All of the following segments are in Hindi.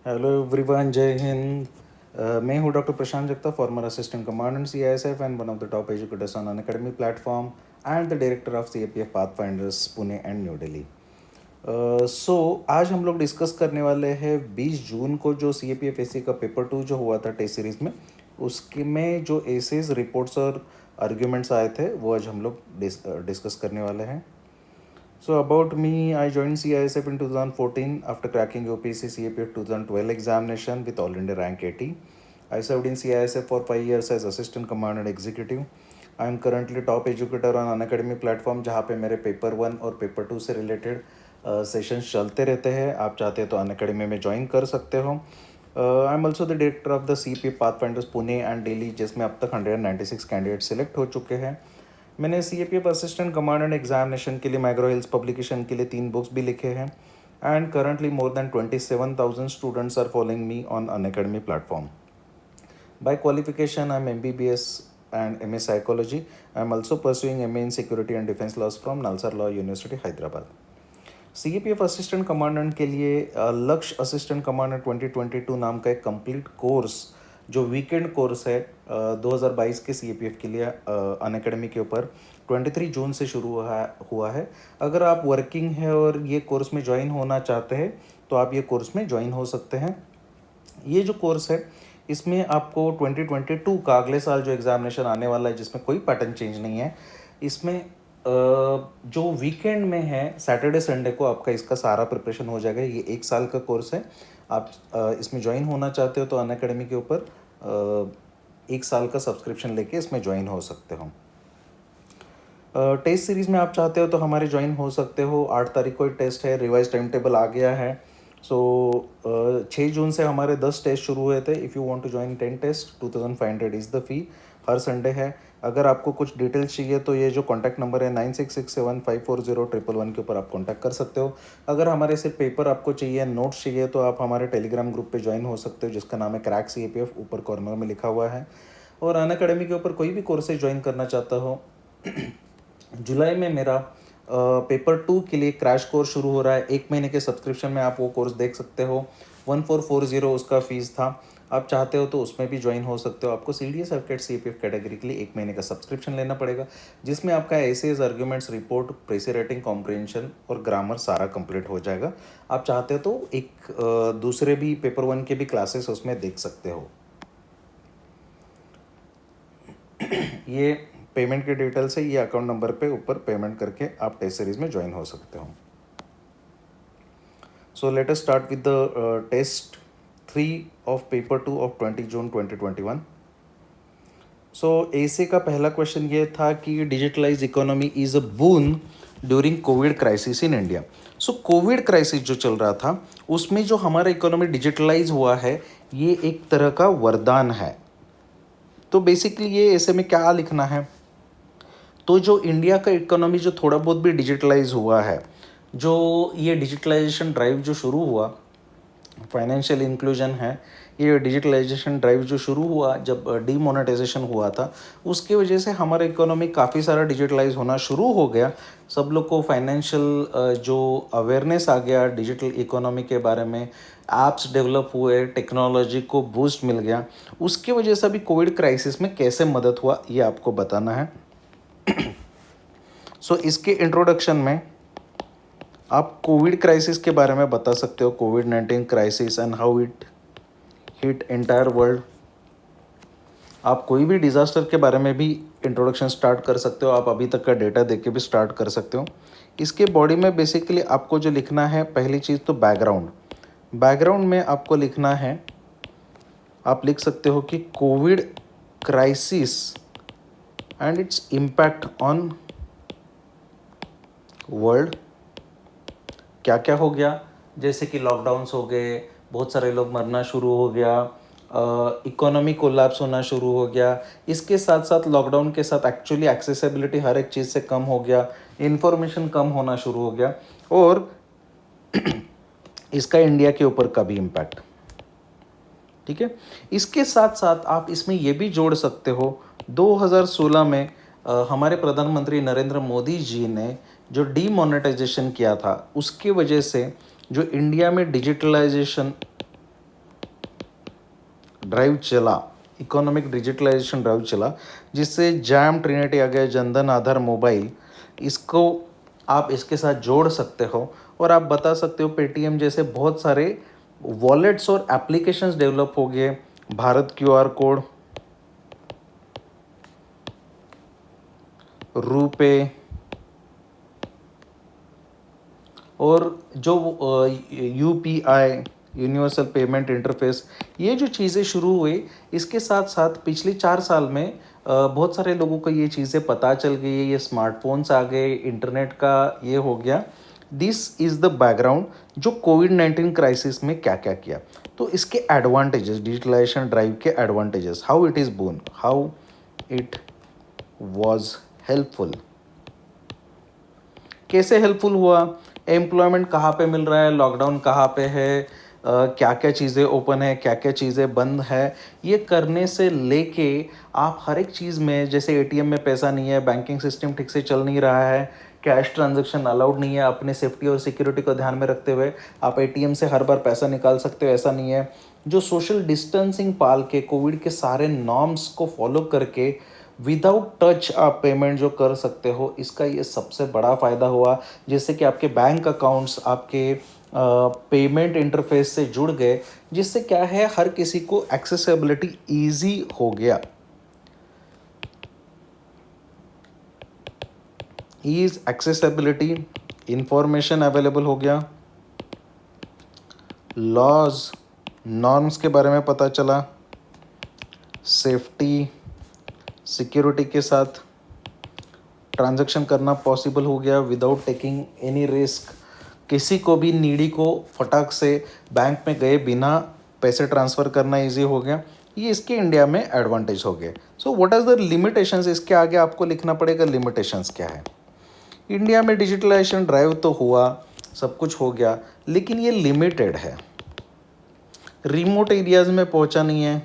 हेलो एवरीवन, जय हिंद। मैं हूँ doctor Prashant Jagta, former assistant commandant CISF and one of the top educators on Unacademy platform and the director of CAPF Pathfinders Pune and New Delhi. So आज हम लोग डिस्कस करने वाले हैं 20 जून को जो CAPF एसी का पेपर 2 जो हुआ था टेस्ट सीरीज में, उसके में जो एसेज रिपोर्ट्स और आर्ग्यूमेंट्स आए थे वो आज हम लोग डिस्कस करने वाले हैं। So about me, I joined CISF in 2014 after cracking UPSC CAPF 2012 examination with All India rank 80. I served in CISF for 5 years as assistant commandant executive. I am currently top educator on Unacademy platform जहाँ पे मेरे पेपर 1 और पेपर 2 से रिलेटेड सेशंस चलते रहते हैं। आप चाहते हैं तो Unacademy में ज्वाइन कर सकते हो। I am also the director of the CAPF Pathfinders Pune and Delhi, जिसमें अब तक 196 कैंडिडेट सिलेक्ट हो चुके हैं। मैंने CAPF असिस्टेंट कमांडेंट एग्जामिनेशन के लिए मैग्रो हिल्स पब्लिकेशन के लिए 3 बुक्स भी लिखे हैं and currently more than 27,000 students are following me on Unacademy platform. By qualification I am MBBS and MA Psychology. I am also pursuing MA in Security and Defense Laws from Nalsar Law University, Hyderabad. CAPF assistant commandant के लिए लक्ष्य असिस्टेंट कमांडेंट 2022 नाम का एक कंप्लीट कोर्स जो वीकेंड कोर्स है 2022 के CAPF के लिए अनअकैडमी के ऊपर 23 जून से शुरू हुआ है। अगर आप वर्किंग है और ये कोर्स में ज्वाइन होना चाहते हैं तो आप ये कोर्स में ज्वाइन हो सकते हैं। ये जो कोर्स है इसमें आपको 2022 का अगले साल जो एग्जामिनेशन आने वाला है, जिसमें कोई पैटर्न चेंज नहीं है, इसमें जो वीकेंड में है सैटरडे संडे को आपका इसका सारा प्रिपरेशन हो जाएगा। ये 1 साल का कोर्स है। आप इसमें ज्वाइन होना चाहते हो तो अनअकैडमी के ऊपर 1 साल का सब्सक्रिप्शन लेके इसमें ज्वाइन हो सकते हो। टेस्ट सीरीज़ में आप चाहते हो तो हमारे ज्वाइन हो सकते हो। 8 तारीख को एक टेस्ट है, रिवाइज टाइम टेबल आ गया है। सो 6 जून से हमारे 10 टेस्ट शुरू हुए थे। If you want to join 10 test 2500 is the fee. हर संडे है। अगर आपको कुछ डिटेल्स चाहिए तो ये जो कॉन्टैक्ट नंबर है 9667540111 के ऊपर आप कॉन्टैक्ट कर सकते हो। अगर हमारे से पेपर आपको चाहिए, नोट्स चाहिए, तो आप हमारे टेलीग्राम ग्रुप पे ज्वाइन हो सकते हो जिसका नाम है क्रैक CAPF, ऊपर कॉर्नर में लिखा हुआ है। और अनअकैडमी के ऊपर कोई भी कोर्सेज ज्वाइन करना चाहता हो जुलाई में मेरा पेपर 2 के लिए क्रैश कोर्स शुरू हो रहा है। 1 महीने के सब्सक्रिप्शन में आप वो कोर्स देख सकते हो। 1440 उसका फीस था। आप चाहते हो तो उसमें भी ज्वाइन हो सकते हो। आपको CDS सर्टिफिकेट CAPF कैटेगरी के लिए 1 महीने का सब्सक्रिप्शन लेना पड़ेगा, जिसमें आपका essays, arguments, report, precis writing, comprehension और ग्रामर सारा कंप्लीट हो जाएगा। आप चाहते हो तो एक दूसरे भी पेपर 1 के भी क्लासेस उसमें देख सकते हो। ये पेमेंट के डिटेल्स है, ये अकाउंट नंबर पे ऊपर पेमेंट करके आप टेस्ट सीरीज में ज्वाइन हो सकते हो। So let us start with the test 3 of paper 2 of 20 June 2021। So essay का पहला क्वेश्चन ये था कि digitalise economy is a boon during covid crisis in India. So covid crisis जो चल रहा था उसमें जो हमारा इकोनॉमी डिजिटलाइज हुआ है, ये एक तरह का वरदान है। तो बेसिकली ये ऐसे में क्या लिखना है, तो जो इंडिया का इकोनॉमी जो थोड़ा बहुत भी डिजिटलाइज हुआ है, जो ये डिजिटलाइजेशन ड्राइव जो शुरू हुआ, फाइनेंशियल इंक्लूजन है, ये डिजिटलाइजेशन ड्राइव जो शुरू हुआ जब डीमोनेटाइजेशन हुआ था, उसकी वजह से हमारा इकोनॉमी काफ़ी सारा डिजिटलाइज होना शुरू हो गया। सब लोग को फाइनेंशियल जो अवेयरनेस आ गया डिजिटल इकोनॉमी के बारे में, ऐप्स डेवलप हुए, टेक्नोलॉजी को बूस्ट मिल गया। उसकी वजह से अभी कोविड क्राइसिस में कैसे मदद हुआ ये आपको बताना है। सो इसके इंट्रोडक्शन में आप कोविड क्राइसिस के बारे में बता सकते हो, कोविड-19 crisis and how it hit entire world. आप कोई भी डिज़ास्टर के बारे में भी इंट्रोडक्शन स्टार्ट कर सकते हो। आप अभी तक का डेटा देख के भी स्टार्ट कर सकते हो। इसके बॉडी में बेसिकली आपको जो लिखना है, पहली चीज़ तो बैकग्राउंड में आपको लिखना है, आप लिख सकते हो कि Covid crisis and its impact on world. क्या क्या हो गया, जैसे कि लॉकडाउन्स हो गए, बहुत सारे लोग मरना शुरू हो गया, इकोनॉमी कोलैप्स होना शुरू हो गया। इसके साथ साथ लॉकडाउन के साथ एक्चुअली एक्सेसिबिलिटी हर एक चीज़ से कम हो गया, इन्फॉर्मेशन कम होना शुरू हो गया, और इसका इंडिया के ऊपर का भी इम्पैक्ट। ठीक है, इसके साथ साथ आप इसमें ये भी जोड़ सकते हो 2016 में हमारे प्रधानमंत्री नरेंद्र मोदी जी ने जो डीमोनेटाइजेशन किया था, उसकी वजह से जो इंडिया में डिजिटलाइजेशन ड्राइव चला, इकोनॉमिक डिजिटलाइजेशन ड्राइव चला, जिससे जैम, ट्रिनिटी आ गया, जनधन, आधार, मोबाइल, इसको आप इसके साथ जोड़ सकते हो और आप बता सकते हो पेटीएम जैसे बहुत सारे वॉलेट्स और एप्लीकेशंस डेवलप हो गए, भारत क्यूआर कोड, रूपे और जो यूपीआई, यूनिवर्सल पेमेंट इंटरफेस, ये जो चीज़ें शुरू हुई, इसके साथ साथ पिछले 4 साल में बहुत सारे लोगों को ये चीज़ें पता चल गई, ये स्मार्टफोन्स आ गए, इंटरनेट का ये हो गया। दिस इज़ द बैकग्राउंड जो कोविड-19 क्राइसिस में क्या क्या किया। तो इसके एडवांटेजेस, डिजिटलाइजेशन ड्राइव के advantages, how it is born, how it was helpful, कैसे हेल्पफुल हुआ, एम्प्लॉयमेंट कहाँ पे मिल रहा है, लॉकडाउन कहाँ पे है, क्या क्या चीज़ें ओपन है, क्या क्या चीज़ें बंद है, ये करने से लेके आप हर एक चीज़ में, जैसे एटीएम में पैसा नहीं है, बैंकिंग सिस्टम ठीक से चल नहीं रहा है, कैश ट्रांजैक्शन अलाउड नहीं है, अपने सेफ्टी और सिक्योरिटी को ध्यान में रखते हुए आप एटीएम से हर बार पैसा निकाल सकते हो, ऐसा नहीं है। जो सोशल डिस्टेंसिंग पाल के, कोविड के सारे नॉर्म्स को फॉलो करके विदाउट टच आप पेमेंट जो कर सकते हो, इसका ये सबसे बड़ा फ़ायदा हुआ, जिससे कि आपके बैंक अकाउंट्स आपके पेमेंट इंटरफेस से जुड़ गए, जिससे क्या है हर किसी को एक्सेसिबिलिटी ईजी हो गया। ईज, एक्सेसिबिलिटी, इंफॉर्मेशन अवेलेबल हो गया, लॉज, नॉर्म्स के बारे में पता चला, सेफ्टी, सिक्योरिटी के साथ ट्रांजैक्शन करना पॉसिबल हो गया विदाउट टेकिंग एनी रिस्क। किसी को भी नीडी को फटाक से बैंक में गए बिना पैसे ट्रांसफ़र करना इजी हो गया। ये इसके इंडिया में एडवांटेज हो गए। So what are the limitations, इसके आगे आपको लिखना पड़ेगा लिमिटेशंस क्या है। इंडिया में डिजिटलाइजेशन ड्राइव तो हुआ, सब कुछ हो गया, लेकिन ये लिमिटेड है। रिमोट एरियाज़ में पहुंचा नहीं है,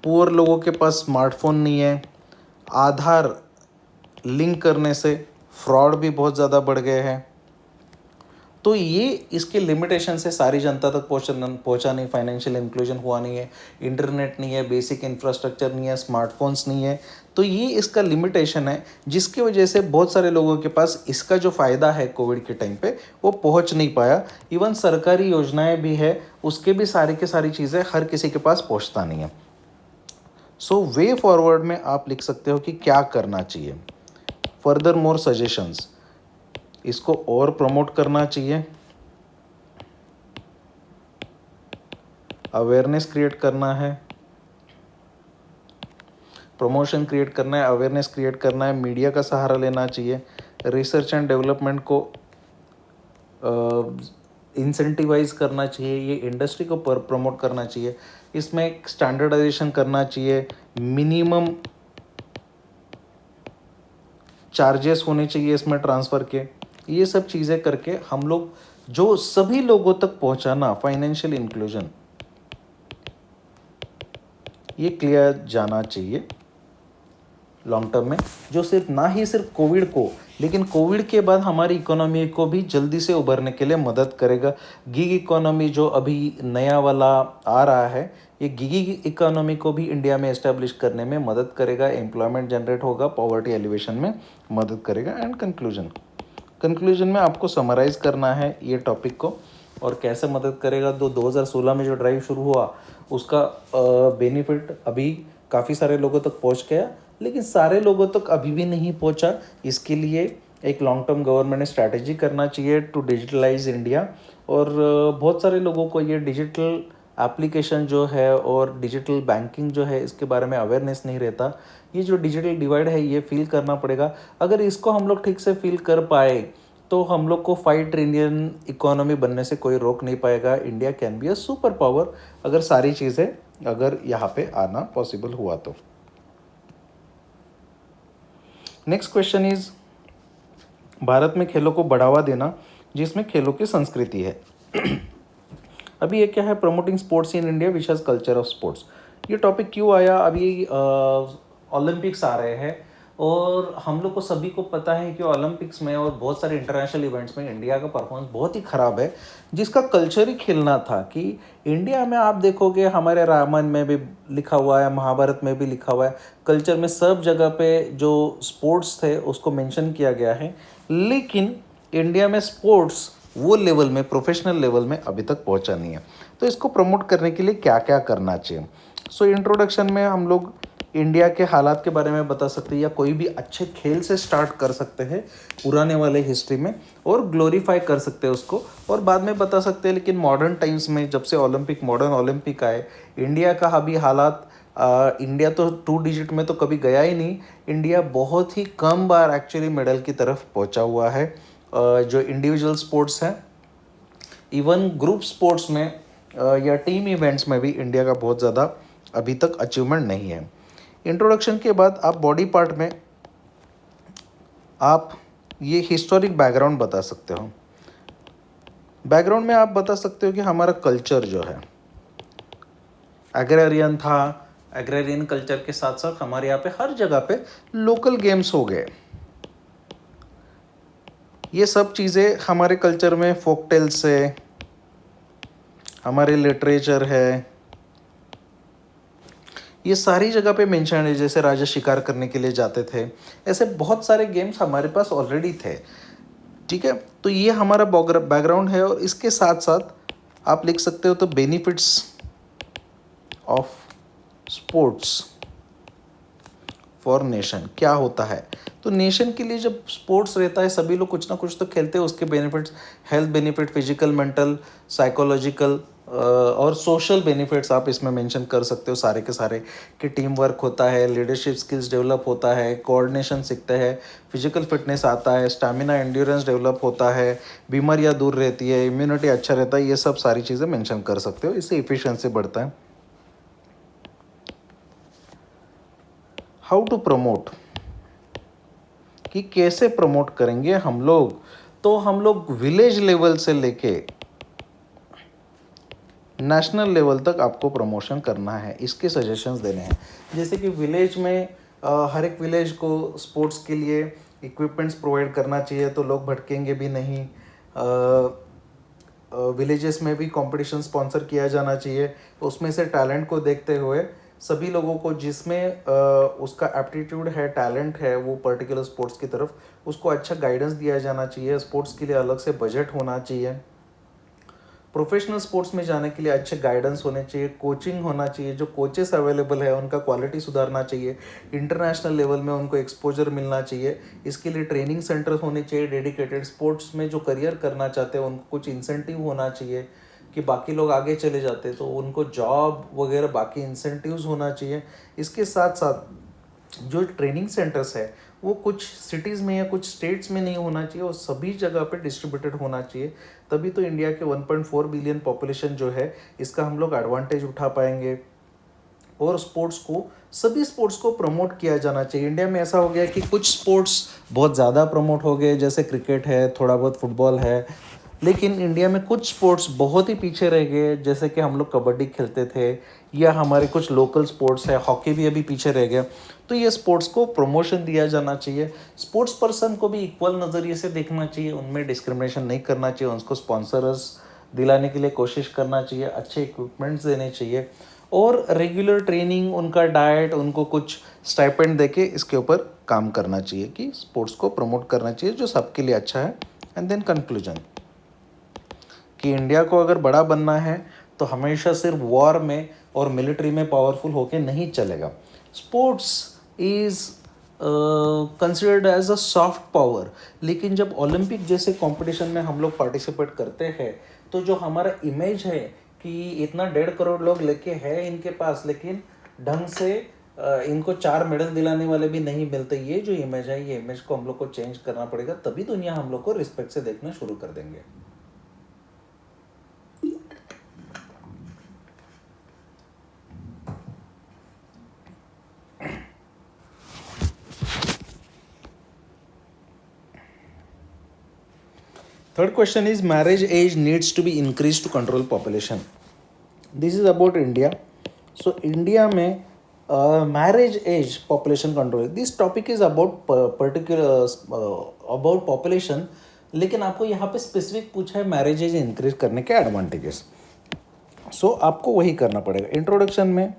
पुअर लोगों के पास स्मार्टफोन नहीं है, आधार लिंक करने से फ्रॉड भी बहुत ज़्यादा बढ़ गए हैं। तो ये इसके लिमिटेशन से सारी जनता तक पहुंचा नहीं, फाइनेंशियल इंक्लूजन हुआ नहीं है, इंटरनेट नहीं है, बेसिक इंफ्रास्ट्रक्चर नहीं है, स्मार्टफोन्स नहीं है। तो ये इसका लिमिटेशन है, जिसकी वजह से बहुत सारे लोगों के पास इसका जो फ़ायदा है कोविड के टाइम पे वो पहुंच नहीं पाया। इवन सरकारी योजनाएं भी है, उसके भी सारी की सारी चीज़ें हर किसी के पास पहुंचता नहीं है। सो वे फॉरवर्ड में आप लिख सकते हो कि क्या करना चाहिए। फर्दर मोर सजेशंस, इसको और प्रमोट करना चाहिए, अवेयरनेस क्रिएट करना है, प्रमोशन क्रिएट करना है, अवेयरनेस क्रिएट करना है, मीडिया का सहारा लेना चाहिए, रिसर्च एंड डेवलपमेंट को इंसेंटिवाइज करना चाहिए, ये इंडस्ट्री को प्रमोट करना चाहिए, इसमें स्टैंडर्डाइजेशन करना चाहिए, मिनिमम चार्जेस होने चाहिए इसमें ट्रांसफ़र के। ये सब चीज़ें करके हम लोग जो सभी लोगों तक पहुंचाना, फाइनेंशियल इंक्लूजन, ये क्लियर जाना चाहिए लॉन्ग टर्म में, जो सिर्फ ना ही सिर्फ कोविड को, लेकिन कोविड के बाद हमारी इकोनॉमी को भी जल्दी से उभरने के लिए मदद करेगा। गिग इकोनॉमी जो अभी नया वाला आ रहा है, ये गिग इकोनॉमी को भी इंडिया में एस्टेब्लिश करने में मदद करेगा, एम्प्लॉयमेंट जनरेट होगा, पॉवर्टी एलिवेशन में मदद करेगा। एंड कंक्लूजन में आपको समराइज करना है ये टॉपिक को और कैसे मदद करेगा। 2016 में जो ड्राइव शुरू हुआ उसका बेनिफिट अभी काफ़ी सारे लोगों तक पहुंच गया, लेकिन सारे लोगों तक अभी भी नहीं पहुंचा। इसके लिए एक लॉन्ग टर्म गवर्नमेंट ने स्ट्रैटेजी करना चाहिए टू डिजिटलाइज इंडिया। और बहुत सारे लोगों को ये डिजिटल एप्लीकेशन जो है और डिजिटल बैंकिंग जो है इसके बारे में अवेयरनेस नहीं रहता। ये जो डिजिटल डिवाइड है ये फील करना पड़ेगा। अगर इसको हम लोग ठीक से फील कर पाए तो हम लोग को 5 ट्रिलियन इकोनॉमी बनने से कोई रोक नहीं पाएगा। India can be a super power अगर सारी चीज़ें अगर यहाँ पे आना पॉसिबल हुआ तो। नेक्स्ट क्वेश्चन इज, भारत में खेलों को बढ़ावा देना जिसमें खेलों की संस्कृति है। अभी ये क्या है, promoting sports in India which has culture of sports. ये टॉपिक क्यों आया, अभी ओलंपिक्स आ रहे हैं और हम लोग को सभी को पता है कि ओलंपिक्स में और बहुत सारे इंटरनेशनल इवेंट्स में इंडिया का परफॉर्मेंस बहुत ही ख़राब है, जिसका कल्चर ही खेलना था कि इंडिया में आप देखोगे हमारे रामायण में भी लिखा हुआ है, महाभारत में भी लिखा हुआ है, कल्चर में सब जगह पे जो स्पोर्ट्स थे उसको मेंशन किया गया है, लेकिन इंडिया में स्पोर्ट्स वो लेवल में, प्रोफेशनल लेवल में अभी तक पहुंचा नहीं है। तो इसको प्रमोट करने के लिए क्या क्या करना चाहिए? सो इंट्रोडक्शन में हम लोग इंडिया के हालात के बारे में बता सकते हैं, या कोई भी अच्छे खेल से स्टार्ट कर सकते हैं पुराने वाले हिस्ट्री में और ग्लोरीफाई कर सकते हैं उसको, और बाद में बता सकते हैं। लेकिन मॉडर्न टाइम्स में जब से ओलंपिक, मॉडर्न ओलंपिक आए, इंडिया का अभी हालात, इंडिया तो 2 डिजिट में तो कभी गया ही नहीं। इंडिया बहुत ही कम बार एक्चुअली मेडल की तरफ पहुंचा हुआ है। जो इंडिविजुअल स्पोर्ट्स हैं, इवन ग्रुप स्पोर्ट्स में या टीम इवेंट्स में भी इंडिया का बहुत ज़्यादा अभी तक अचीवमेंट नहीं है। इंट्रोडक्शन के बाद आप बॉडी पार्ट में आप ये हिस्टोरिक बैकग्राउंड बता सकते हो। बैकग्राउंड में आप बता सकते हो कि हमारा कल्चर जो है एग्रेरियन था। एग्रेरियन कल्चर के साथ साथ हमारे यहाँ पे हर जगह पे लोकल गेम्स हो गए। ये सब चीज़ें हमारे कल्चर में, फोक टेल्स है, हमारे लिटरेचर है, ये सारी जगह पे मेंशन है। जैसे राजा शिकार करने के लिए जाते थे, ऐसे बहुत सारे गेम्स हमारे पास ऑलरेडी थे। ठीक है, तो ये हमारा बैकग्राउंड है। और इसके साथ साथ आप लिख सकते हो तो benefits of sports for nation क्या होता है। तो नेशन के लिए जब स्पोर्ट्स रहता है, सभी लोग कुछ ना कुछ तो खेलते हैं, उसके benefits, health benefit, physical, mental, psychological और सोशल बेनिफिट्स आप इसमें मेंशन कर सकते हो सारे के सारे। कि टीम वर्क होता है, लीडरशिप स्किल्स डेवलप होता है, कोऑर्डिनेशन सीखते हैं, फिजिकल फिटनेस आता है, स्टैमिना, एंड्योरेंस डेवलप होता है, बीमारियां दूर रहती है, इम्यूनिटी अच्छा रहता है। ये सब सारी चीज़ें मेंशन कर सकते हो, इससे इफिशियंसी बढ़ता है। हाउ टू प्रमोट, कि कैसे प्रमोट करेंगे हम लोग? तो हम लोग विलेज लेवल से लेके नेशनल लेवल तक आपको प्रमोशन करना है, इसके सजेशंस देने हैं। जैसे कि विलेज में हर एक विलेज को स्पोर्ट्स के लिए इक्विपमेंट्स प्रोवाइड करना चाहिए, तो लोग भटकेंगे भी नहीं। विलेजेस में भी कंपटीशन स्पॉन्सर किया जाना चाहिए, उसमें से टैलेंट को देखते हुए सभी लोगों को जिसमें उसका एप्टीट्यूड है, टैलेंट है वो पर्टिकुलर स्पोर्ट्स की तरफ, उसको अच्छा गाइडेंस दिया जाना चाहिए। स्पोर्ट्स के लिए अलग से बजट होना चाहिए। प्रोफेशनल स्पोर्ट्स में जाने के लिए अच्छे गाइडेंस होने चाहिए, कोचिंग होना चाहिए, जो कोचेस अवेलेबल है उनका क्वालिटी सुधारना चाहिए, इंटरनेशनल लेवल में उनको एक्सपोजर मिलना चाहिए। इसके लिए ट्रेनिंग सेंटर्स होने चाहिए डेडिकेटेड। स्पोर्ट्स में जो करियर करना चाहते हैं उनको कुछ इंसेंटिव होना चाहिए, कि बाकी लोग आगे चले जाते तो उनको जॉब वगैरह बाकी इंसेंटिव्स होना चाहिए। इसके साथ साथ जो ट्रेनिंग सेंटर्स है वो कुछ सिटीज़ में या कुछ स्टेट्स में नहीं होना चाहिए, और सभी जगह पे डिस्ट्रीब्यूटेड होना चाहिए। तभी तो इंडिया के 1.4 बिलियन पॉपुलेशन जो है, इसका हम लोग एडवांटेज उठा पाएंगे। और स्पोर्ट्स को, सभी स्पोर्ट्स को प्रमोट किया जाना चाहिए। इंडिया में ऐसा हो गया कि कुछ स्पोर्ट्स बहुत ज़्यादा प्रमोट हो गए, जैसे क्रिकेट है, थोड़ा बहुत फुटबॉल है, लेकिन इंडिया में कुछ स्पोर्ट्स बहुत ही पीछे रह गए। जैसे कि हम लोग कबड्डी खेलते थे, या हमारे कुछ लोकल स्पोर्ट्स है, हॉकी भी अभी पीछे रह गया। तो ये स्पोर्ट्स को प्रमोशन दिया जाना चाहिए। स्पोर्ट्स पर्सन को भी इक्वल नज़रिए से देखना चाहिए, उनमें डिस्क्रिमिनेशन नहीं करना चाहिए, उनको स्पॉन्सर्स दिलाने के लिए कोशिश करना चाहिए, अच्छे इक्विपमेंट्स देने चाहिए, और रेगुलर ट्रेनिंग, उनका डाइट, उनको कुछ स्टाइपेंड देके इसके ऊपर काम करना चाहिए कि स्पोर्ट्स को प्रमोट करना चाहिए, जो सबके लिए अच्छा है। एंड देन कंक्लूजन, कि इंडिया को अगर बड़ा बनना है तो हमेशा सिर्फ वॉर में और मिलिट्री में पावरफुल होके नहीं चलेगा। Sports is considered as a soft power. लेकिन जब ओलंपिक जैसे कंपटीशन में हम लोग पार्टिसिपेट करते हैं, तो जो हमारा इमेज है कि इतना 1.5 करोड़ लोग लेके हैं इनके पास, लेकिन ढंग से इनको 4 मेडल दिलाने वाले भी नहीं मिलते, ये जो इमेज है, ये इमेज को हम लोग को चेंज करना पड़ेगा, तभी दुनिया हम लोग को रिस्पेक्ट से देखना शुरू कर देंगे। Third question is, marriage age needs to be increased to control population. This is about India. So India में marriage age population control, this topic is about particular about population, लेकिन आपको यहाँ पे स्पेसिफिक पूछा है मैरिज एज इंक्रीज करने के एडवांटेजेस. सो आपको वही करना पड़ेगा. इंट्रोडक्शन में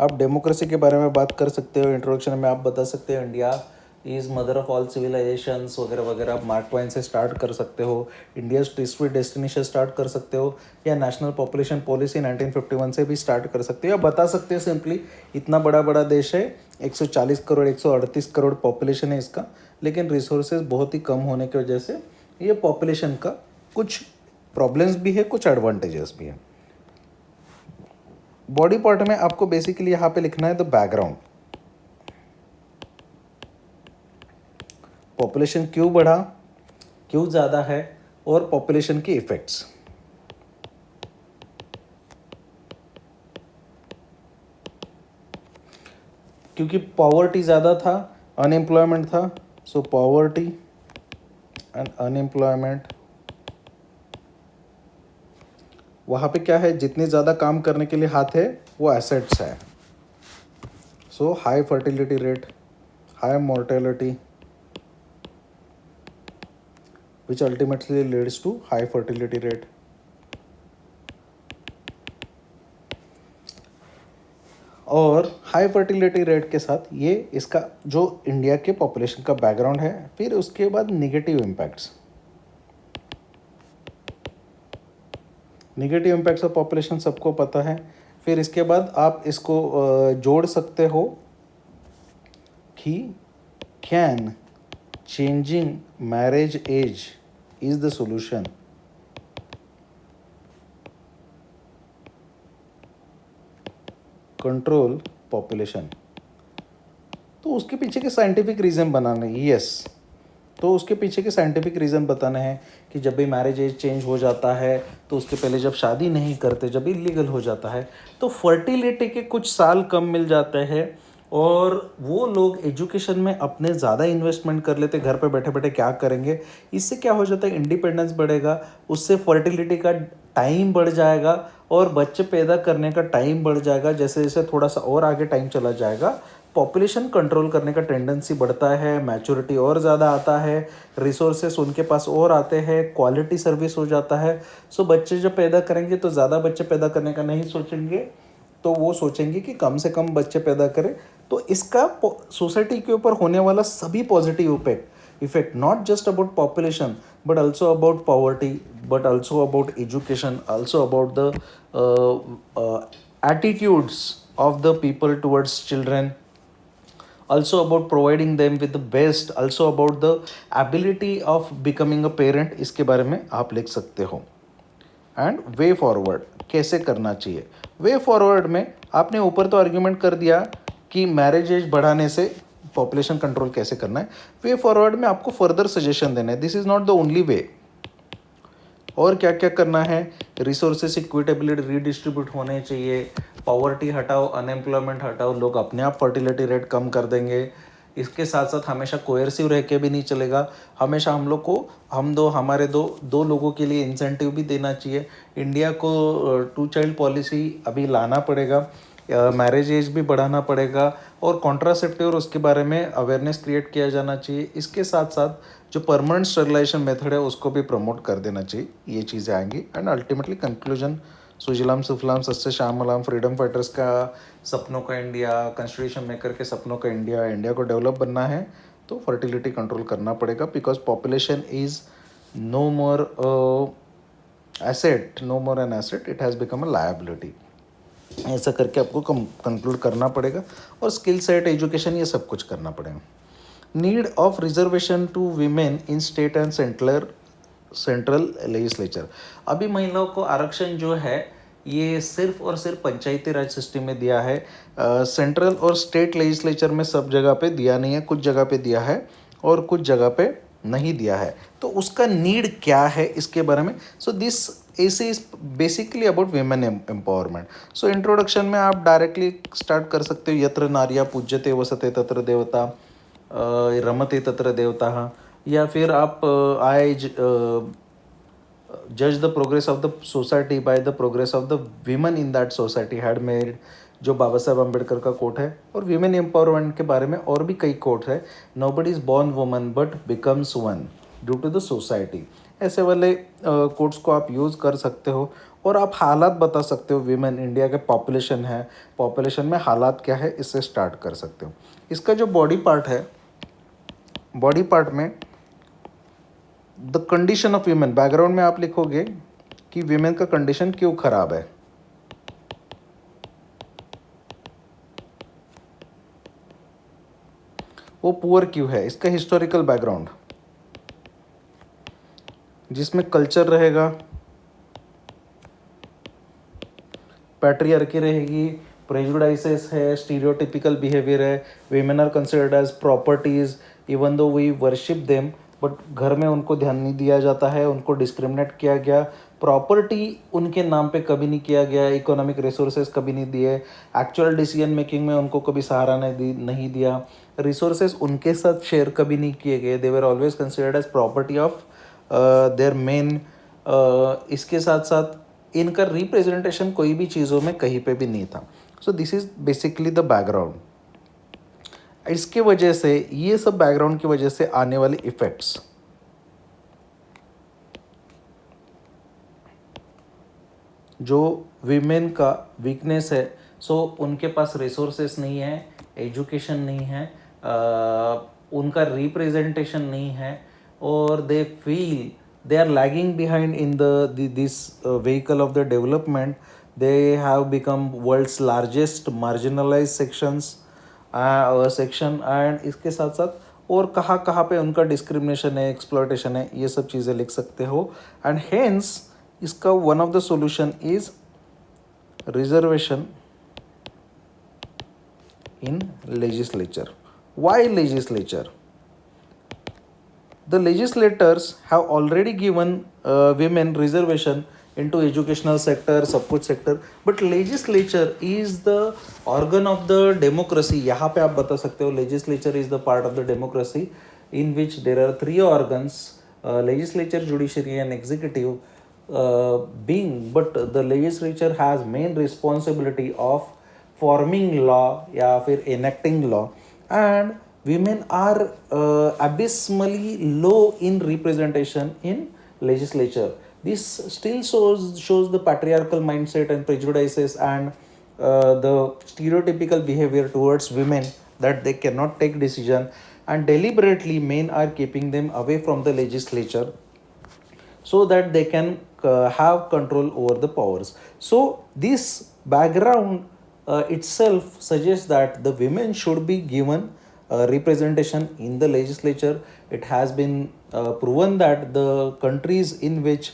आप डेमोक्रेसी के बारे में बात कर सकते हो. इंट्रोडक्शन में आप बता सकते हो India is mother of all civilisations वगैरह वगैरह. आप मार्क ट्वेन से स्टार्ट कर सकते हो. इंडिया हिस्ट्री डेस्टिनेशन स्टार्ट कर सकते हो, या नेशनल पॉपुलेशन पॉलिसी 1951 से भी स्टार्ट कर सकते हो, या बता सकते हो सिंपली इतना बड़ा बड़ा देश है, 140 करोड़ 138 करोड़ पॉपुलेशन है इसका, लेकिन रिसोर्सेज बहुत ही कम होने की वजह से ये पॉपुलेशन का कुछ प्रॉब्लम्स भी है, कुछ एडवांटेजेस भी है. बॉडी पार्ट में आपको बेसिकली यहाँ पे लिखना है द बैकग्राउंड. पॉपुलेशन क्यों बढ़ा, क्यों ज़्यादा है, और पॉपुलेशन के इफेक्ट्स. क्योंकि पॉवर्टी ज़्यादा था, अनएम्प्लॉयमेंट था. सो पॉवर्टी एंड अनएम्प्लॉयमेंट. वहाँ पे क्या है, जितने ज़्यादा काम करने के लिए हाथ है वो एसेट्स है. So high fertility rate, high mortality, which ultimately leads to high fertility rate. और हाई फर्टिलिटी रेट के साथ ये इसका जो इंडिया के पॉपुलेशन का बैकग्राउंड है. फिर उसके बाद negative impacts. Negative impacts of population सबको पता है. फिर इसके बाद आप इसको जोड़ सकते हो कि can changing marriage age is the solution. Control population. तो उसके पीछे के साइंटिफिक रीज़न बनाने. यस, तो उसके पीछे के साइंटिफिक रीज़न बताने हैं कि जब भी मैरिज एज चेंज हो जाता है तो उसके पहले जब शादी नहीं करते, जब इलीगल हो जाता है, तो फर्टिलिटी के कुछ साल कम मिल जाते हैं, और वो लोग एजुकेशन में अपने ज़्यादा इन्वेस्टमेंट कर लेते. घर पे बैठे बैठे क्या करेंगे. इससे क्या हो जाता है, इंडिपेंडेंस बढ़ेगा, उससे फर्टिलिटी का टाइम बढ़ जाएगा, और बच्चे पैदा करने का टाइम बढ़ जाएगा. जैसे जैसे थोड़ा सा और आगे टाइम चला जाएगा, पॉपुलेशन कंट्रोल करने का टेंडेंसी बढ़ता है, मैच्योरिटी और ज़्यादा आता है, रिसोर्सेस उनके पास और आते हैं, क्वालिटी सर्विस हो जाता है. सो बच्चे जब पैदा करेंगे तो ज़्यादा बच्चे पैदा करने का नहीं सोचेंगे, तो वो सोचेंगे कि कम से कम बच्चे पैदा करें. तो इसका सोसाइटी के ऊपर होने वाला सभी positive effect not just about population, but also about poverty, but also about education, also about the attitudes of the people towards children, also about providing them with the best, also about the ability of becoming a parent. इसके बारे में आप लिख सकते हो. एंड वे फॉरवर्ड कैसे करना चाहिए. वे फॉरवर्ड में आपने ऊपर तो आर्ग्यूमेंट कर दिया कि मैरिज एज बढ़ाने से पॉपुलेशन कंट्रोल कैसे करना है. वे फॉरवर्ड में आपको फर्दर सजेशन देना है. This is not the only way. और क्या क्या करना है, रिसोर्सेस इक्विटेबिलिटी रीडिस्ट्रीब्यूट होने चाहिए, पॉवर्टी हटाओ, अनएम्प्लॉयमेंट हटाओ, लोग अपने आप फर्टिलिटी रेट कम कर देंगे. इसके साथ साथ हमेशा कोयर्सिव रह के भी नहीं चलेगा. हमेशा हम लोग को हमारे दो लोगों के लिए इंसेंटिव भी देना चाहिए. इंडिया को 2 चाइल्ड पॉलिसी अभी लाना पड़ेगा, मैरिज एज भी बढ़ाना पड़ेगा, और कॉन्ट्रासेप्टिव और उसके बारे में अवेयरनेस क्रिएट किया जाना चाहिए. इसके साथ साथ जो परमानेंट स्टरलाइजेशन मेथड है उसको भी प्रमोट कर देना चाहिए. ये चीज़ें आएंगी. एंड अल्टीमेटली कंक्लूजन, सुजलाम सुफलाम सस्ते श्यामलाम, फ्रीडम फाइटर्स का सपनों का इंडिया, कॉन्स्टिट्यूशन मेकर के सपनों का इंडिया. इंडिया को डेवलप बनना है तो फर्टिलिटी कंट्रोल करना पड़ेगा, because population is no more asset, no more an asset, it has become a liability. ऐसा करके आपको कंक्लूड करना पड़ेगा. और स्किल सेट, एजुकेशन, ये सब कुछ करना पड़ेगा. Need of reservation to women in state and central legislature. अभी महिलाओं को आरक्षण जो है ये सिर्फ और सिर्फ पंचायती राज सिस्टम में दिया है. सेंट्रल और स्टेट लेजिस्लेचर में सब जगह पे दिया नहीं है. कुछ जगह पे दिया है और कुछ जगह पे नहीं दिया है. तो उसका नीड क्या है इसके बारे में. सो दिस ऐसे is basically about women empowerment. So introduction में आप डायरेक्टली स्टार्ट कर सकते हो, यत्र नार्या पूज्यते वसते तत्र देवता, रमते तत्र देवता. या फिर आप आए judge the progress of the society by the progress of the women in that society had made. जो बाबा साहेब अम्बेडकर का कोट है, और वीमेन एम्पावरमेंट के बारे में और भी कई कोट है। Nobody is born woman but becomes one due to the society. ऐसे वाले कोट्स को आप यूज़ कर सकते हो और आप हालात बता सकते हो। वीमेन इंडिया के पॉपुलेशन है, पॉपुलेशन में हालात क्या है, इससे स्टार्ट कर सकते हो। इसका जो बॉडी पार्ट है, बॉडी पार्ट में the condition of women, background में आप लिखोगे कि वीमेन का कंडीशन क्यों खराब है, वो पुअर क्यों है, इसका हिस्टोरिकल बैकग्राउंड जिसमें कल्चर रहेगा, पैट्रियार्की रहेगी, प्रेजुडाइसेस है, स्टीरियोटिपिकल बिहेवियर है, women are considered as properties even though we worship them, but घर में उनको ध्यान नहीं दिया जाता है, उनको डिस्क्रिमिनेट किया गया, प्रॉपर्टी उनके नाम पे कभी नहीं किया गया, इकोनॉमिक रिसोर्सेज कभी नहीं दिए, एक्चुअल डिसीजन मेकिंग में उनको कभी सहारा नहीं दिया, रिसोर्सेज उनके साथ शेयर कभी नहीं किए गए, they were always considered as property of their men. इसके साथ साथ इनका रिप्रेजेंटेशन कोई भी चीज़ों में कहीं पे भी नहीं था। So this is basically the background. इसके वजह से, ये सब बैकग्राउंड की वजह से आने वाले इफ़ेक्ट्स, जो वीमेन का वीकनेस है, सो उनके पास रिसोर्सेस नहीं है, एजुकेशन नहीं है, उनका रिप्रेजेंटेशन नहीं है, और they feel they are lagging behind in this vehicle of the development. They have become world's largest marginalized section, and इसके साथ साथ और कहाँ कहाँ पे उनका डिस्क्रिमिनेशन है, एक्सप्लॉयटेशन है, ये सब चीज़ें लिख सकते हो। एंड हेंस इसका one of the solution is reservation in legislature. Why legislature? The legislators have already given women reservation into educational sector, सब कुछ sector, but legislature is the organ of the democracy. यहाँ पे आप बता सकते हो legislature is the part of the democracy in which there are three organs, legislature, judiciary and executive, but the legislature has main responsibility of forming law या फिर enacting law, and women are abysmally low in representation in legislature. This still shows the patriarchal mindset and prejudices and the stereotypical behavior towards women, that they cannot take decision, and deliberately men are keeping them away from the legislature so that they can have control over the powers. So this background itself suggests that the women should be given representation in the legislature. It has been proven that the countries in which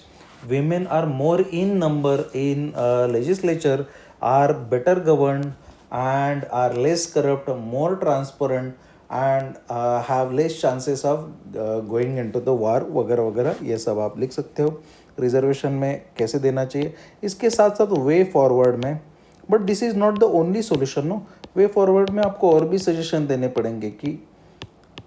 women are more in number in legislature are better governed and are less corrupt, more transparent, and have less chances of going into the war वगैरह वगैरह, ये सब आप लिख सकते हो। रिजर्वेशन में कैसे देना चाहिए, इसके साथ साथ वे फॉरवर्ड में, but this is not the only solution no, way forward में आपको और भी सजेशन देने पड़ेंगे कि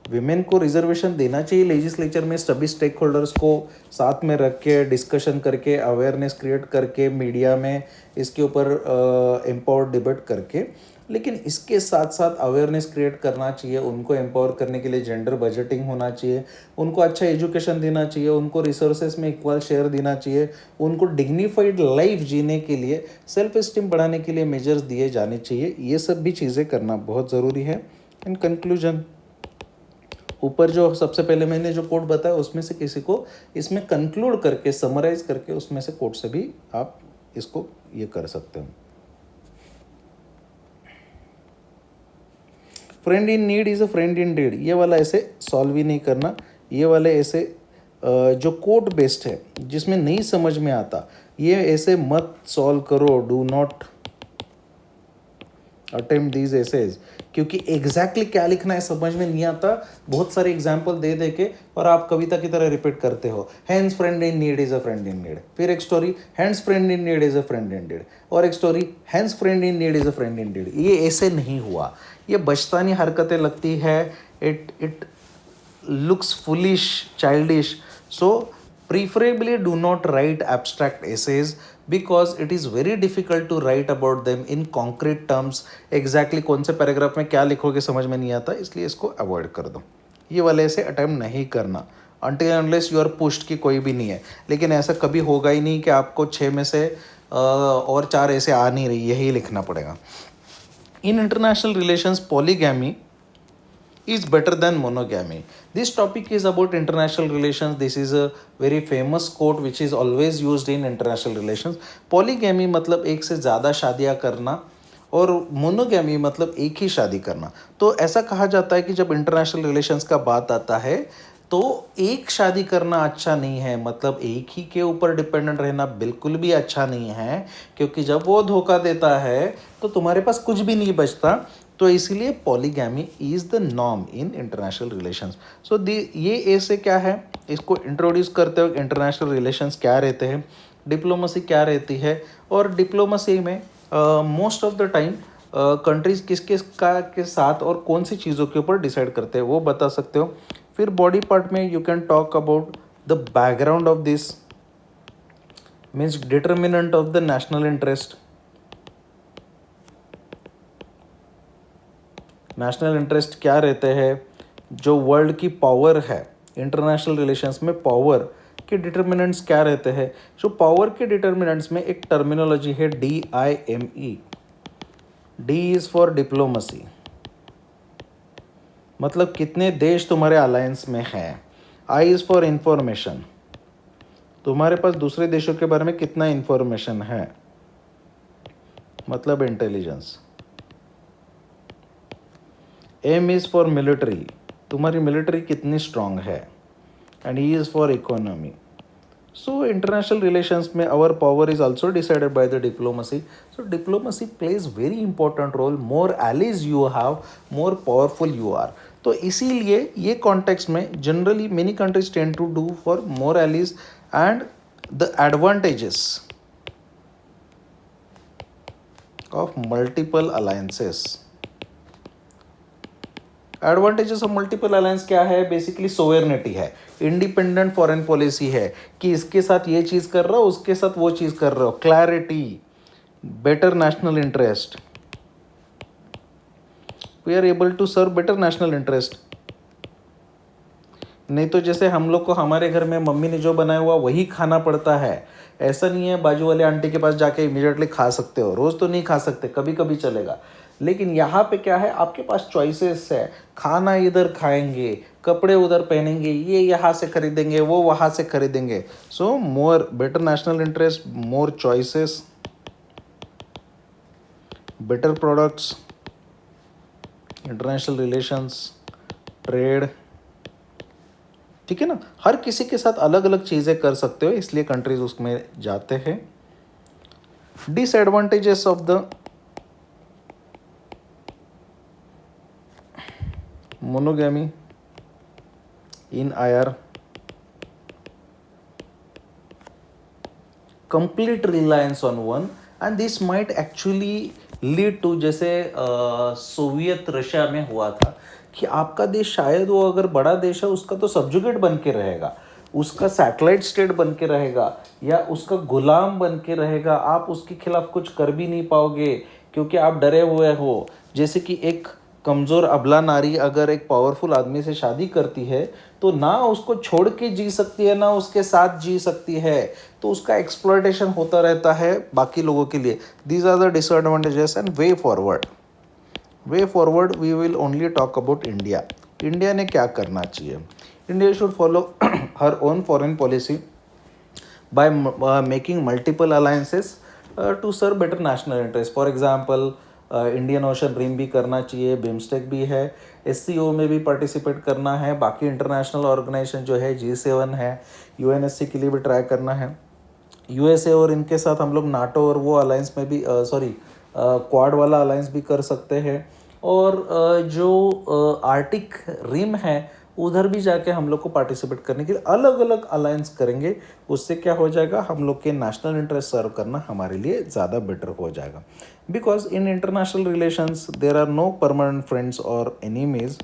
विमेन को रिजर्वेशन देना चाहिए लेजिस्लेचर में, सभी स्टेक होल्डर्स को साथ में रख के डिस्कशन करके, अवेयरनेस क्रिएट करके, मीडिया में इसके ऊपर एम्पावर डिबेट करके, लेकिन इसके साथ साथ अवेयरनेस क्रिएट करना चाहिए, उनको एम्पावर करने के लिए जेंडर बजटिंग होना चाहिए, उनको अच्छा एजुकेशन देना चाहिए, उनको रिसोर्सेज में इक्वल शेयर देना चाहिए, उनको डिग्निफाइड लाइफ जीने के लिए, सेल्फ एस्टीम बढ़ाने के लिए मेजर्स दिए जाने चाहिए। ये सब भी चीज़ें करना बहुत ज़रूरी है। इन कंक्लूजन, ऊपर जो सबसे पहले मैंने जो कोट बताया उसमें से किसी को इसमें कंक्लूड करके, समराइज करके, उसमें से कोट से भी आप इसको ये कर सकते हो। Friend in need is a friend in deed, ये वाला ऐसे सॉल्व ही नहीं करना। ये वाले ऐसे जो कोट बेस्ड है जिसमें नहीं समझ में आता, ये ऐसे मत सॉल्व करो, do not attempt these essays, क्योंकि एग्जैक्टली क्या लिखना है समझ में नहीं आता। बहुत सारे एग्जाम्पल दे दे के और आप कविता की तरह रिपीट करते हो, hands friend in need is a friend in need, फिर एक story hands friend in need is a friend in need, और एक story hands friend in need is a friend in need. ये ऐसे नहीं हुआ, ये बचतानी हरकतें लगती है, it looks foolish, childish. So Preferably do not write abstract essays because it is very difficult to write about them in concrete terms. Exactly कौन से पैराग्राफ में क्या लिखोगे समझ में नहीं आता, इसलिए इसको अवॉइड कर दो. ये वाले ऐसे अटैम्प्ट नहीं करना until unless you are pushed कि कोई भी नहीं है. लेकिन ऐसा कभी होगा ही नहीं कि आपको 6 में से और 4 ऐसे आ नहीं रही, यही लिखना पड़ेगा. In international relations, polygamy is better than monogamy. This topic is about international relations. This is a very famous quote which is always used in international relations. Polygamy मतलब एक से ज़्यादा शादियाँ करना और मोनोगैमी मतलब एक ही शादी करना. तो ऐसा कहा जाता है कि जब इंटरनेशनल रिलेशंस का बात आता है तो एक शादी करना अच्छा नहीं है, मतलब एक ही के ऊपर डिपेंडेंट रहना बिल्कुल भी अच्छा नहीं है, क्योंकि जब वो धोखा देता है तो तुम्हारे पास कुछ भी नहीं बचता. तो इसीलिए polygamy is the norm in international relations. So ये ऐसे क्या है, इसको इंट्रोड्यूस करते हुए इंटरनेशनल रिलेशंस क्या रहते हैं, डिप्लोमेसी क्या रहती है, और डिप्लोमेसी में most of the time countries किस किस का के साथ और कौन सी चीज़ों के ऊपर डिसाइड करते हैं वो बता सकते हो. फिर बॉडी पार्ट में you can talk about the background of this, means determinant of the national interest. National interest क्या रहते हैं, जो वर्ल्ड की पावर है इंटरनेशनल रिलेशंस में, पावर के डिटर्मिनेंट्स क्या रहते हैं. जो पावर के डिटर्मिनेंट्स में एक टर्मिनोलॉजी है DIME. D is for diplomacy, मतलब कितने देश तुम्हारे अलायंस में हैं. I इज़ फॉर इंफॉर्मेशन, तुम्हारे पास दूसरे देशों के बारे में कितना इंफॉर्मेशन है, मतलब intelligence. M is for military, तुम्हारी मिलिट्री कितनी स्ट्रांग है. And E is for economy. So international relations में our power is also decided by the diplomacy. So diplomacy plays very important role. More allies you have, more powerful you are. तो इसीलिए ये कॉन्टेक्स्ट में generally many countries tend to do for more allies and the advantages of multiple alliances. Advantages of multiple alliance क्या है, बेसिकली सोवेर्निटी है, इंडिपेंडेंट फॉरेन पॉलिसी है कि इसके साथ ये चीज़ कर रहा हो, उसके साथ वो चीज़ कर रहे हो, clarity, better national interest. We are able to serve better national interest. नहीं तो जैसे हम लोग को हमारे घर में मम्मी ने जो बनाया हुआ वही खाना पड़ता है. ऐसा नहीं है बाजू वाले आंटी के पास जाके इमीडिएटली खा सकते हो, रोज़ तो नहीं खा सकते, कभी कभी चलेगा. लेकिन यहाँ पे क्या है, आपके पास चॉइसेस है. खाना इधर खाएंगे, कपड़े उधर पहनेंगे, ये यहाँ से खरीदेंगे, वो वहाँ से खरीदेंगे. So more better national interest, more choices, better products, international relations, trade. ठीक है ना, हर किसी के साथ अलग अलग चीज़ें कर सकते हो, इसलिए कंट्रीज उसमें जाते हैं. Disadvantages of the monogamy in IR: complete reliance on one, and this might actually lead to, जैसे सोवियत रशिया में हुआ था कि आपका देश शायद वो अगर बड़ा देश है उसका तो सब्जुगेट बन के रहेगा, उसका सैटेलाइट स्टेट बन के रहेगा, या उसका गुलाम बन के रहेगा. आप उसके खिलाफ कुछ कर भी नहीं पाओगे क्योंकि आप डरे हुए हो. जैसे कि एक कमज़ोर अबला नारी अगर एक पावरफुल आदमी से शादी करती है तो ना उसको छोड़ के जी सकती है, ना उसके साथ जी सकती है. तो उसका एक्सप्लॉयटेशन होता रहता है बाकी लोगों के लिए. These are the disadvantages. And way forward we will only talk about India. India ने क्या करना चाहिए. India should follow her own foreign policy by making multiple alliances to serve better national interest. For example Indian Ocean Rim भी करना चाहिए, बिम्स्टेक भी है, SCO में भी पार्टिसिपेट करना है, बाकी इंटरनेशनल ऑर्गेनाइजेशन जो है G7 है, UNSC के लिए भी ट्राई करना है, USA और इनके साथ हम लोग नाटो और वो अलायंस में भी क्वाड वाला अलायंस भी कर सकते हैं. और जो आर्टिक रिम है उधर भी जाके हम लोग को पार्टिसिपेट करने के लिए अलग अलग अलायंस करेंगे. उससे क्या हो जाएगा, हम लोग के नेशनल इंटरेस्ट सर्व करना हमारे लिए ज़्यादा बेटर हो जाएगा. Because in international relations there are no permanent friends और enemies,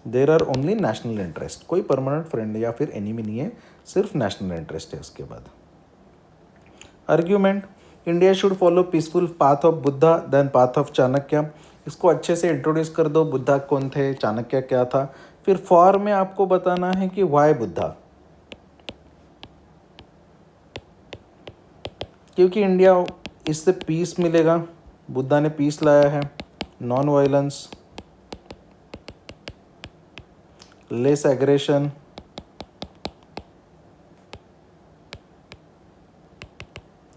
there are only national interest. कोई परमानेंट फ्रेंड या फिर एनिमी नहीं है, सिर्फ नेशनल इंटरेस्ट है उसके बाद। Argument, India should follow peaceful path of Buddha then path of Chanakya. इसको अच्छे से इंट्रोड्यूस कर दो, बुद्धा कौन थे, चाणक्य क्या था। फिर फॉर में आपको बताना है कि वाई बुद्धा, क्योंकि इंडिया इससे पीस मिलेगा, बुद्धा ने पीस लाया है, non violence, less aggression,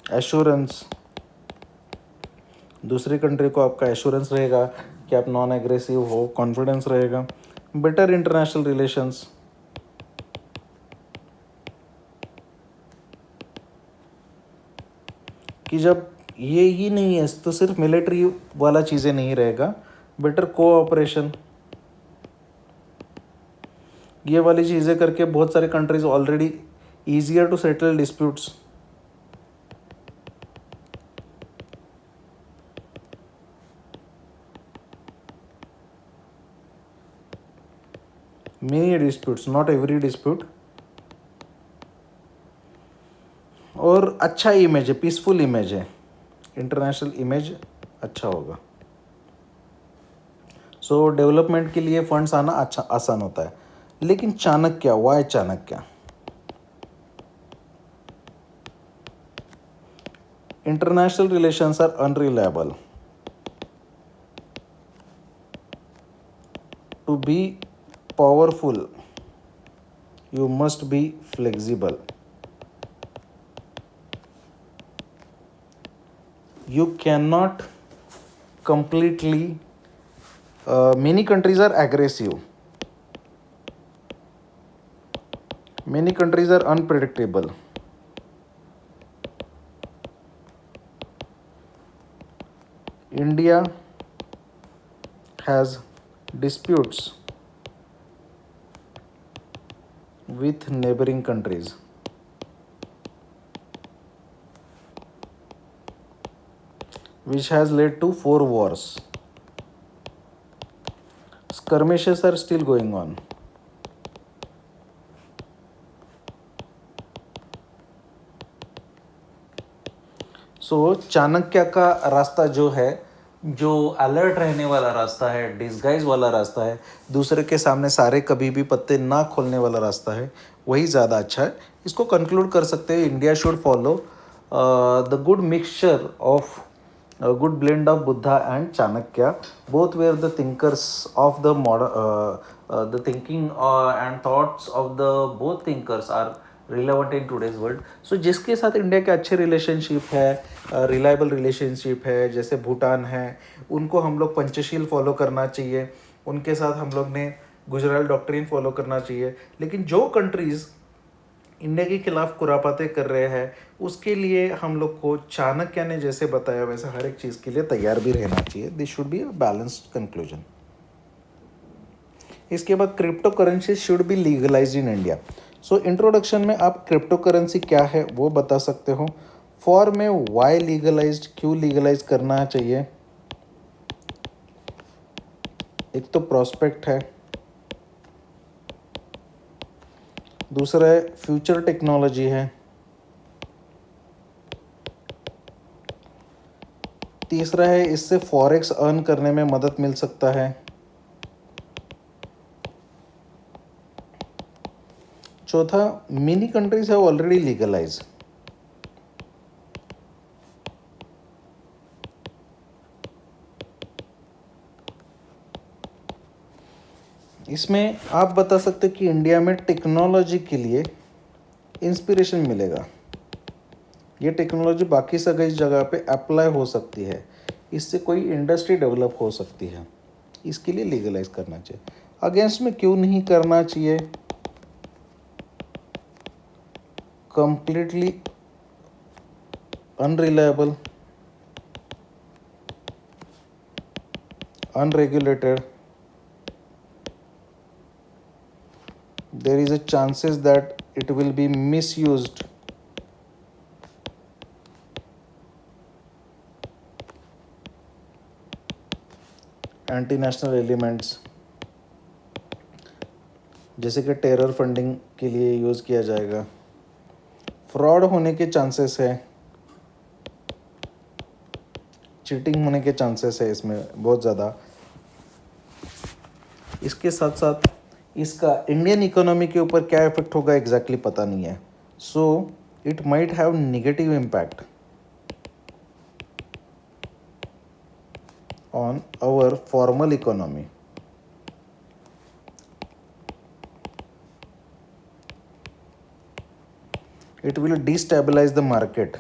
assurance, दूसरी कंट्री को आपका एश्योरेंस रहेगा कि आप नॉन एग्रेसिव हो, कॉन्फिडेंस रहेगा, बेटर इंटरनेशनल रिलेशंस, कि जब ये ही नहीं है तो सिर्फ मिलिट्री वाला चीज़ें नहीं रहेगा, बेटर कोऑपरेशन, ये वाली चीज़ें करके बहुत सारे countries already easier to settle disputes. Many disputes, not every dispute. और अच्छा इमेज है, पीसफुल इमेज है, इंटरनेशनल इमेज अच्छा होगा। सो डेवलपमेंट के लिए फंड्स आना अच्छा आसान होता है। लेकिन Chanakya, why Chanakya? International relations are unreliable. To be powerful you must be flexible. You cannot completely, many countries are aggressive, many countries are unpredictable. India has disputes with neighboring countries. Which has led to 4 wars. Skirmishes are still going on. सो चाणक्य का रास्ता जो है, जो अलर्ट रहने वाला रास्ता है, डिस्गाइज वाला रास्ता है, दूसरे के सामने सारे कभी भी पत्ते ना खोलने वाला रास्ता है, वही ज़्यादा अच्छा है। इसको कंक्लूड कर सकते हैं, India should follow the good mixture of good blend of Buddha and Chanakya, both were the thinkers of the modern, the thinking and thoughts of the both thinkers are relevant in today's world. So जिसके साथ इंडिया के अच्छे रिलेशनशिप है, रिलायबल रिलेशनशिप है, जैसे भूटान है, उनको हम लोग पंचशील फॉलो करना चाहिए, उनके साथ हम लोग ने गुजराल डॉक्ट्रिन फॉलो करना चाहिए। लेकिन जो कंट्रीज़ इंडिया के खिलाफ कुरापाते कर रहे हैं, उसके लिए हम लोग को चाणक्य ने जैसे बताया वैसे हर एक चीज़ के लिए तैयार भी रहना चाहिए। This should be a balanced conclusion. इसके बाद crypto currency should be legalised in India. So introduction में आप क्रिप्टो करेंसी क्या है वो बता सकते हो। फॉर में वाई लीगलाइज्ड, क्यों लीगलाइज करना चाहिए। एक तो प्रोस्पेक्ट है, दूसरा है फ्यूचर टेक्नोलॉजी है, तीसरा है इससे फॉरेक्स अर्न करने में मदद मिल सकता है, चौथा many countries have already legalize. इसमें आप बता सकते कि इंडिया में टेक्नोलॉजी के लिए इंस्पिरेशन मिलेगा, ये टेक्नोलॉजी बाकी सभी जगह पे अप्लाई हो सकती है, इससे कोई इंडस्ट्री डेवलप हो सकती है, इसके लिए लीगलाइज करना चाहिए। अगेंस्ट में क्यों नहीं करना चाहिए, completely unreliable, unregulated, there is a chances that it will be misused, anti national elements जैसे कि टेरर फंडिंग के लिए यूज़ किया जाएगा। फ्रॉड होने के चांसेस है, चीटिंग होने के चांसेस है इसमें बहुत ज़्यादा। इसके साथ साथ इसका इंडियन इकोनॉमी के ऊपर क्या इफेक्ट होगा एग्जैक्टली पता नहीं है। So it might have negative impact on our formal economy. It will destabilize the market.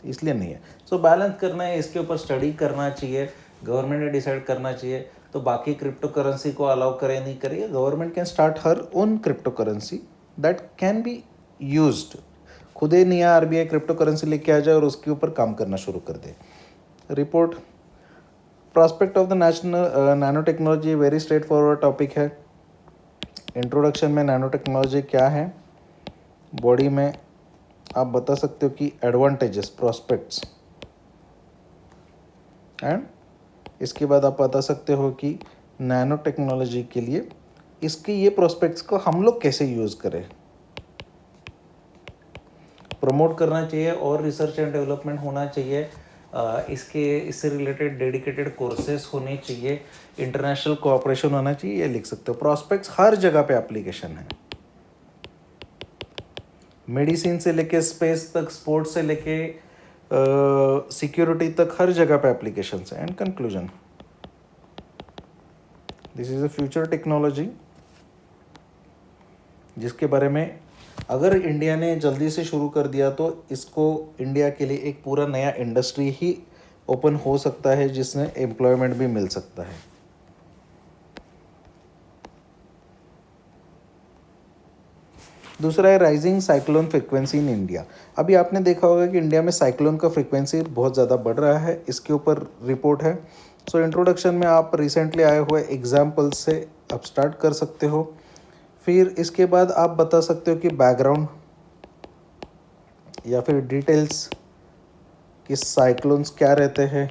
इसलिए नहीं है। सो बैलेंस करना है, इसके ऊपर स्टडी करना चाहिए, गवर्नमेंट ने डिसाइड करना चाहिए। तो बाकी क्रिप्टो करेंसी को अलाउ करे नहीं करे, government can start her own crypto currency that can be used. खुद ही नया आरबीआई क्रिप्टो करेंसी लेके आ जाए और उसके ऊपर काम करना शुरू कर दे। Report prospect of the national nano technology very straight forward topic है। इंट्रोडक्शन में नैनो टेक्नोलॉजी क्या है, बॉडी में आप बता सकते हो कि एडवांटेजेस, प्रॉस्पेक्ट्स, एंड इसके बाद आप बता सकते हो कि नैनो टेक्नोलॉजी के लिए इसके ये प्रॉस्पेक्ट्स को हम लोग कैसे यूज़ करें। प्रमोट करना चाहिए और रिसर्च एंड डेवलपमेंट होना चाहिए। इससे रिलेटेड डेडिकेटेड कोर्सेज होने चाहिए, इंटरनेशनल कोऑपरेशन होना चाहिए, ये लिख सकते हो। प्रॉस्पेक्ट्स हर जगह पे एप्लीकेशन है, मेडिसिन से लेके स्पेस तक, स्पोर्ट्स से लेके सिक्योरिटी तक, हर जगह पे एप्लीकेशन है। And conclusion, this is a future technology जिसके बारे में अगर इंडिया ने जल्दी से शुरू कर दिया तो इसको इंडिया के लिए एक पूरा नया इंडस्ट्री ही ओपन हो सकता है जिसमें एम्प्लॉयमेंट भी मिल सकता है। दूसरा है rising cyclone frequency in India. अभी आपने देखा होगा कि इंडिया में साइक्लोन का फ्रिक्वेंसी बहुत ज़्यादा बढ़ रहा है, इसके ऊपर रिपोर्ट है। सो इंट्रोडक्शन में आप रिसेंटली आए हुए एग्जाम्पल से आप स्टार्ट कर सकते हो। फिर इसके बाद आप बता सकते हो कि बैकग्राउंड या फिर डिटेल्स कि साइक्लोन्स क्या रहते हैं,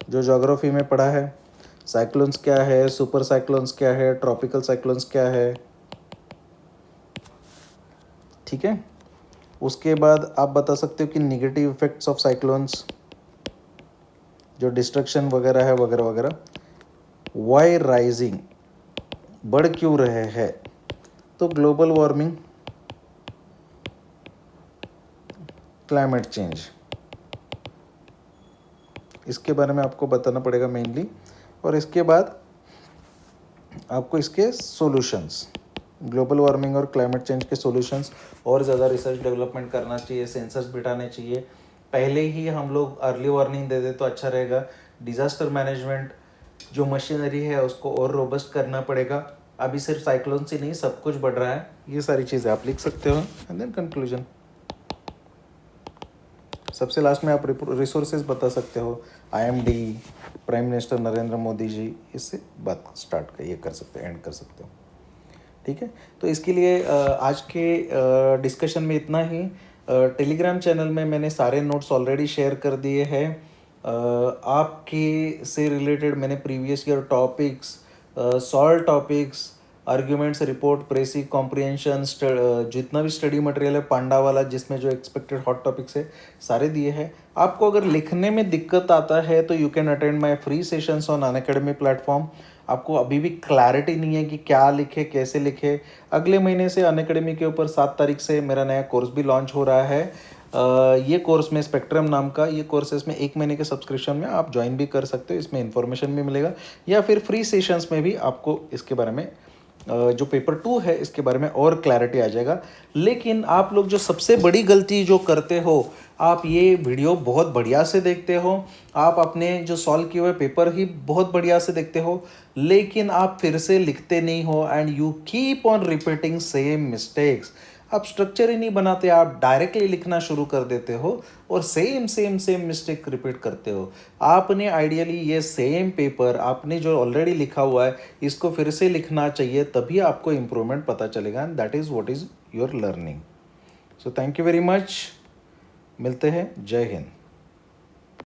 जो ज्योग्राफी में पढ़ा है। साइक्लोन्स क्या है, सुपर साइक्लोन्स क्या है, ट्रॉपिकल साइक्लोन्स क्या है, ठीक है। उसके बाद आप बता सकते हो कि निगेटिव इफेक्ट्स ऑफ साइक्लोन्स, जो डिस्ट्रक्शन वगैरह है वगैरह वगैरह। वाई राइजिंग, बढ़ क्यों रहे हैं, तो ग्लोबल वार्मिंग, क्लाइमेट चेंज, इसके बारे में आपको बताना पड़ेगा मेनली। और इसके बाद आपको इसके सॉल्यूशंस, ग्लोबल वार्मिंग और क्लाइमेट चेंज के सॉल्यूशंस और ज़्यादा रिसर्च डेवलपमेंट करना चाहिए, सेंसर्स बिठाने चाहिए। पहले ही हम लोग अर्ली वार्निंग दे दे तो अच्छा रहेगा। डिज़ास्टर मैनेजमेंट जो मशीनरी है उसको और रोबस्ट करना पड़ेगा। अभी सिर्फ साइक्लोन से नहीं, सब कुछ बढ़ रहा है। ये सारी चीज़ें आप लिख सकते हो। एंड देन कंक्लूजन, सबसे लास्ट में आप रिसोर्सेज बता सकते हो। IMD, prime minister Narendra Modi ji, इससे बात स्टार्ट कर, ये कर सकते हो, एंड कर सकते हो, ठीक है। तो इसके लिए आज के डिस्कशन में इतना ही। टेलीग्राम चैनल में मैंने सारे नोट्स ऑलरेडी शेयर कर दिए हैं। आपके से रिलेटेड मैंने previous year topics, solve topics, arguments, report, precis comprehension, जितना भी स्टडी मटेरियल है पांडा वाला, जिसमें जो एक्सपेक्टेड हॉट टॉपिक्स है सारे दिए हैं। आपको अगर लिखने में दिक्कत आता है तो you can attend my free sessions on Unacademy platform. आपको अभी भी क्लैरिटी नहीं है कि क्या लिखे, कैसे लिखे, अगले महीने से अनअकैडमी के ऊपर 7 तारीख से मेरा नया कोर्स भी लॉन्च हो रहा है। ये कोर्स में स्पेक्ट्रम नाम का ये कोर्स है, इसमें 1 महीने के सब्सक्रिप्शन में आप ज्वाइन भी कर सकते हो। इसमें इन्फॉर्मेशन भी मिलेगा, या फिर फ्री सेशंस में भी आपको इसके बारे में जो पेपर 2 है इसके बारे में और क्लैरिटी आ जाएगा। लेकिन आप लोग जो सबसे बड़ी गलती जो करते हो, आप ये वीडियो बहुत बढ़िया से देखते हो, आप अपने जो सॉल्व किए हुए पेपर ही बहुत बढ़िया से देखते हो, लेकिन आप फिर से लिखते नहीं हो and you keep on repeating same mistakes. आप स्ट्रक्चर ही नहीं बनाते, आप डायरेक्टली लिखना शुरू कर देते हो और same same same mistake repeat करते हो। आपने आइडियली ये सेम पेपर आपने जो ऑलरेडी लिखा हुआ है इसको फिर से लिखना चाहिए, तभी आपको इम्प्रूवमेंट पता चलेगा। And that is what is your learning. So thank you very much, मिलते हैं, जय हिंद।